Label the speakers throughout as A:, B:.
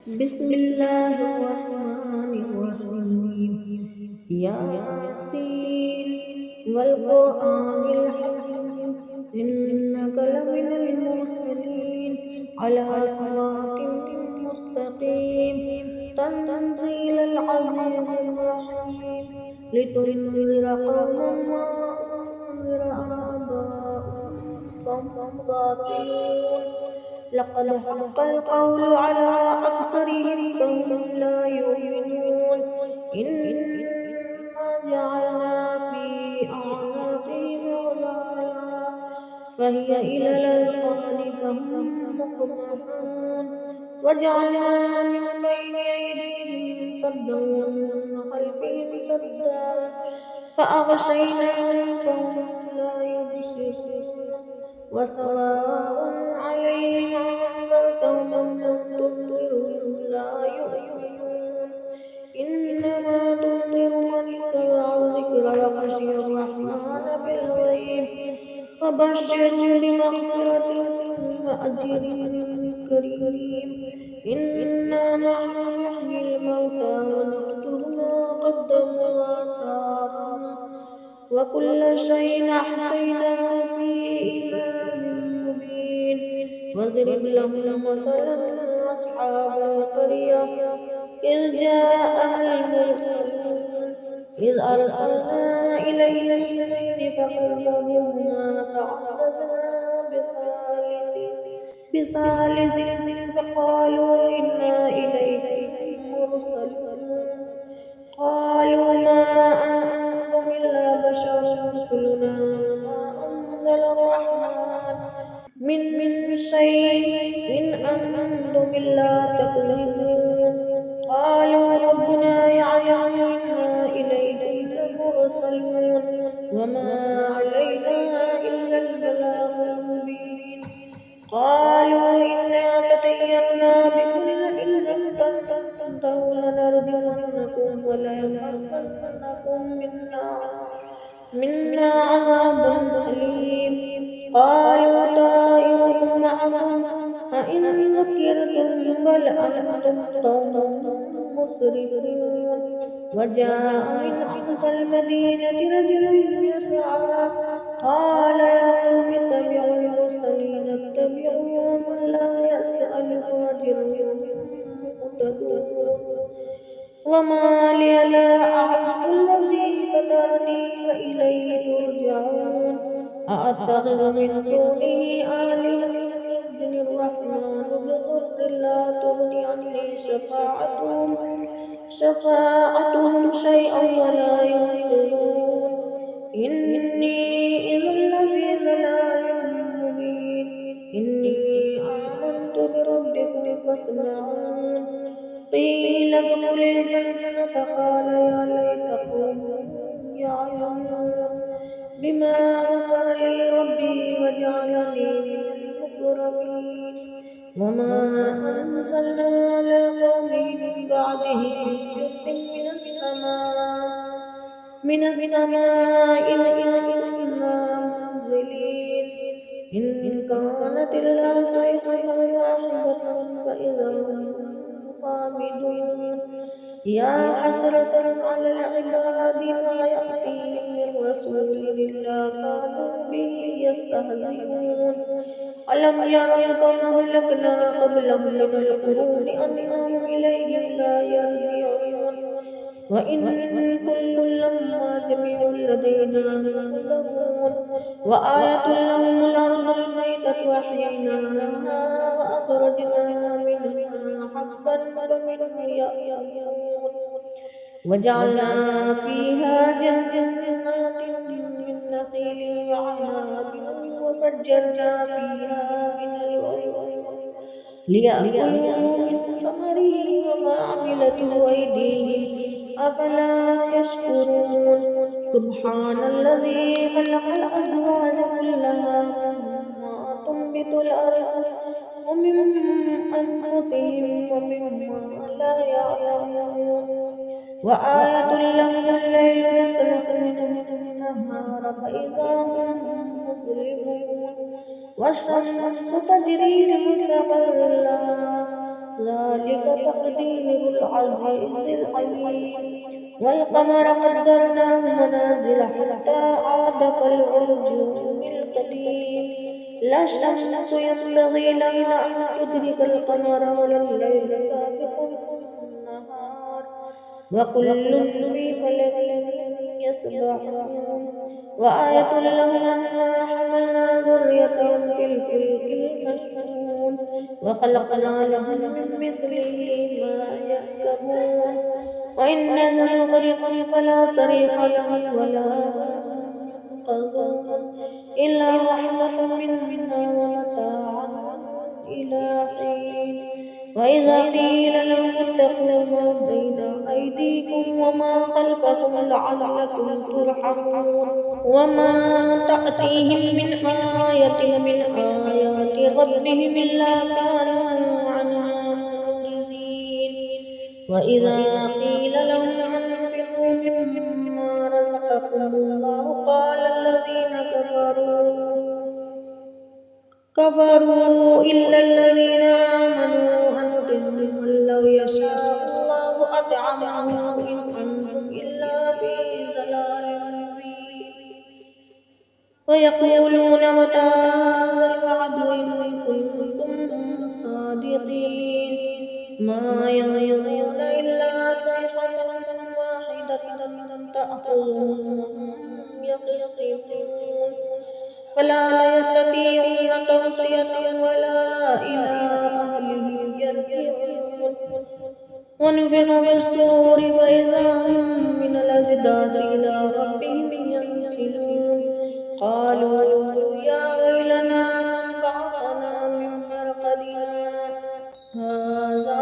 A: بسم الله الرحمن الرحيم. ياسين والقرآن الحكيم إنك لمن المرسلين على صراط مستقيم تنزيل العزيز الرحيم لتنذر قوما ما أنذر آباؤهم فهم غافلون. لقد حق القول على أكثرهم فهم لا يؤمنون. إنا جعلنا في أعناقهم أغلالا فهي إلى الأذقان فهم مقمحون. وجعلنا من بين أيديهم سدا ومن خلفهم سدا فأغشيناهم فهم لا يبصرون. وسواء عليهم أنذرتهم أم لم تنذرهم لا يؤمنون. إنما تنذر من اتبع الذكر وخشي الرحمن بالغيب فبشره بمغفرة وأجر كريم. إنا نحن نحيي الموتى ونكتب ما قدموا وآثارهم وكل شيء أحصيناه في إمام مبين. واضرب لهم مثلا أصحاب القرية إذ جاءها المرسلون إذ أرسلنا إليهم اثنين فكذبوهما فعززنا بثالث فقالوا إنا إليكم مرسلون. قالوا ما أنتم إلا بشر مثلنا ما أنزل الرحمن من شيء إن أنتم إلا تكذبون. قالوا ربنا يعلم إنا إليكم لمرسلون وما علينا إلا البلاغ المبين. قالوا إنا تطيرنا بكم لئن لم تنتهوا لنرجمنكم وليمسنكم منا عذاب أليم. قالوا طائركم معكم أئن ذكرتم بل أنتم قوم مسرفون. وجاء من أقصى المدينة رجل يسعى قال يا قوم اتبعوا المرسلين اتبعوا من لا يسأل أجرا مهتدون. وما لي لا أعبد الذي فطرني وإليه ترجعون. أأتخذ من دونه آلهة يردني الرحمن بضر لا تغني عني شفاعتهم شيئا ولا ينقذون. إني إذا لفي ضلال مبين. إني آمنت بربكم فاسمعون. قيل ادخل الجنة قال يا ليت قومي يعلمون بما غفر لي ربي وجعلني من المكرمين. وما أنزلنا على قومه من بعده من جند من السماء إلا منزلين. إن كانت إلا صيحة واحدة فإذا هم خامدون. يا حسرة على العباد ما يأتيهم من رسول إلا كانوا به يستهزئون. ألم يروا كم أهلكنا قبلهم من القرون أنهم إليهم لا يرجعون. وإن كل لما جميع لدينا محضرون. وآية لهم الأرض الميتة أحييناها وأخرجنا منها حبا فمنه يأكلون. وجعلنا فيها جنات من نخيل وعناب وفجرنا فيها من العيون ليأكلوا من ثمره وما عملته أيديهم أفلا يشكرون. سبحان الذي خلق الأزواج كلها مما تنبت الأرض ومن أنفسهم ومما لا يعلمون. وآية لهم الليل نسلك منه النهار فإذا هم مظلمون. والشمس تجري لمستقر لها ذلك تقدير العزيز العليم. والقمر قدرناه منازل حتى عاد كالعرجون القديم. لا الشمس ينبغي لها أن تدرك القمر ولا الليل سابق النهار وكل في فلك يسبحون. وآية لهم أنا حملنا ذريتهم في الفلك المشحون وخلقنا لهم من مثله ما يركبون وإن نغرقهم فلا صريخ لهم ولا ينقذون إلا رحمة منا ومتاعا إلى حين. وإذا قيل لهم اتقوا ما بين أيديكم وما خلفكم لعلكم ترحمون وما تأتيهم من آية من آيات ربهم إلا كانوا عنها معرضين. وإذا قيل لهم أنفقوا مما رزقكم الله قال الذين كفروا إلا الذين آمنوا أنفقوا لو يشاء الله أطعمهم إن أنتم إلا في ضلال مبين. ويقولون متى هذا الوعد إن كنتم صادقين ما ينظرون إلا صيحة واحدة تأخذهم وهم يخصمون فلا يستطيعون توصية ولا إلى أهلهم يرجعون. ونفخ في الصور فإذا هم من الأجداث إلى ربهم ينسلون قالوا يا ويلنا من بعثنا من مرقدنا هذا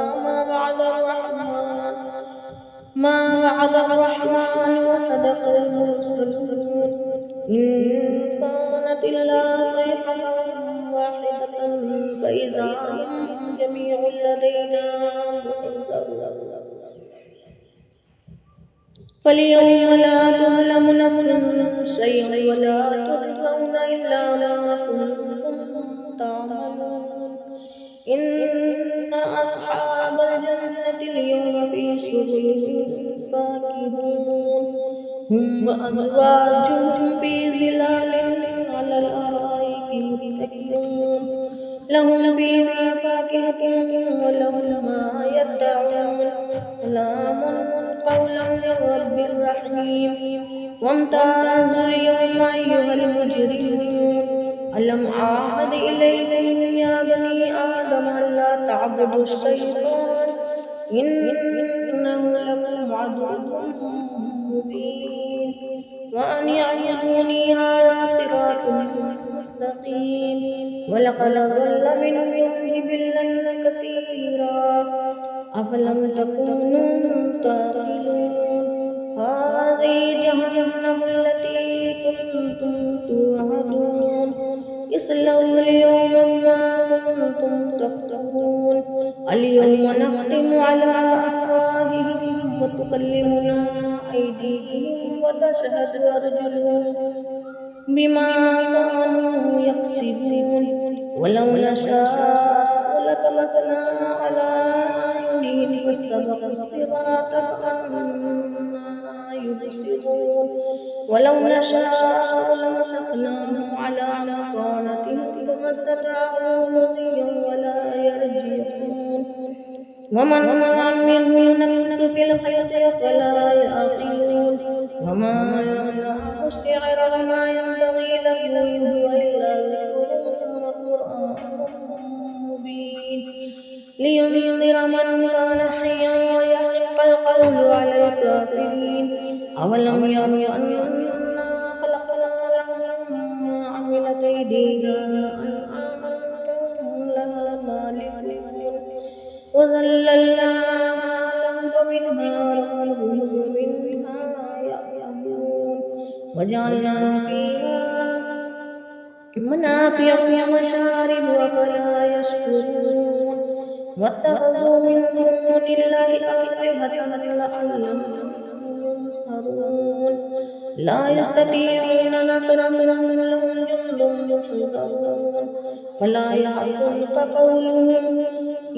A: ما وعد الرحمن وصدق المرسلون إن كانت إلا صيحة واحدة فإذا هم جميع لدينا محضرون. فاليوم لا تظلم نفس شيئا ولا تجزون إلا ما كنتم تعملون. إن أصحاب الجنة اليوم في شغل فاكهون هم وأزواجهم في ظلال على الأرائك متكئون لهم فيها فاكهة ولهم ما يدعون سلام قولا من رب رحيم. وامتازوا اليوم أيها المجرمون ألم أعهد إليكم يا بني آدم ألا تعبدوا الشيطان إنه لكم عدو مبين وأن اعبدوني هذا صراط مستقيم. ولقد ضل منكم جبلا كثيرا أفلم تكونوا تعقلون. هذه جهنم التي كنتم توعدون اصلوا اليوم ما كنتم تكفرون. اليوم نختم على أفواههم وتكلمنا أيديهم وتشهد أرجلهم بما كانوا يكسبون. ولو نشاء لطمسنا على أعينهم فاستبقوا الصراط فأنى يبصرون. ولو نشاء لمسخناهم على مكانتهم فما استطاعوا مضيا ولا يرجعون. ومن نعمره نقص في الخلق فلا يعقلون. وما يعلم الشعر وما ينبغي له هو إلا ذكر وقرآن مبين لينذر من كان حيا ويحق القول على الكافرين. أولم يروا أنا خلقنا لهم ما عملت أيدينا أنعاما فهم لها مالكون وذللناها لهم فمنها ركوبهم ومنها يأكلون وجعلنا فيها منافع ومشارب أفلا يشكرون. واتخذوا من دون الله آلهة لعلهم ينصرون. لا يستطيعون نصرهم لهم جند محضرون. فلا يحزنك قولهم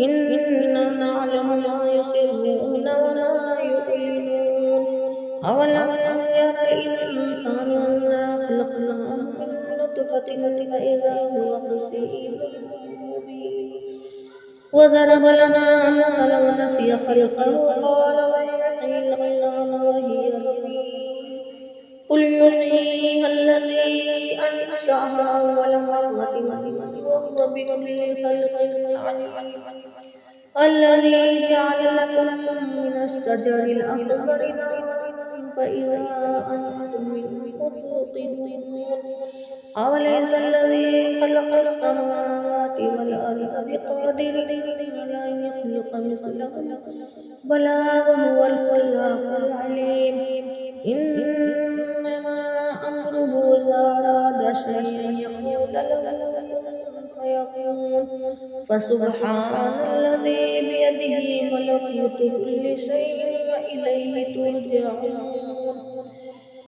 A: إنا نعلم ما يسرون وما يعلنون أولم ير الإنسان أنا خلقناه من نطفة فإذا هو خصيم مبين وضرب لنا مثلا ونسي خلقه قال من يحيي العظام وهي رميم قل يحييها الذي أنشأها أول مرة وهو بكل خلق عليم الذي جعل لكم من الشجر الأخضر نارا فإذا أنتم منه توقدون أوليس الذي خلق السماوات والأرض بقادر على أن يخلق مثلهم بلى وهو الخلاق العليم إنما أمره إذا أراد شيئا يقول له فيكون فسبحان الذي بيده ملكوت كل شيء وإليه ترجعون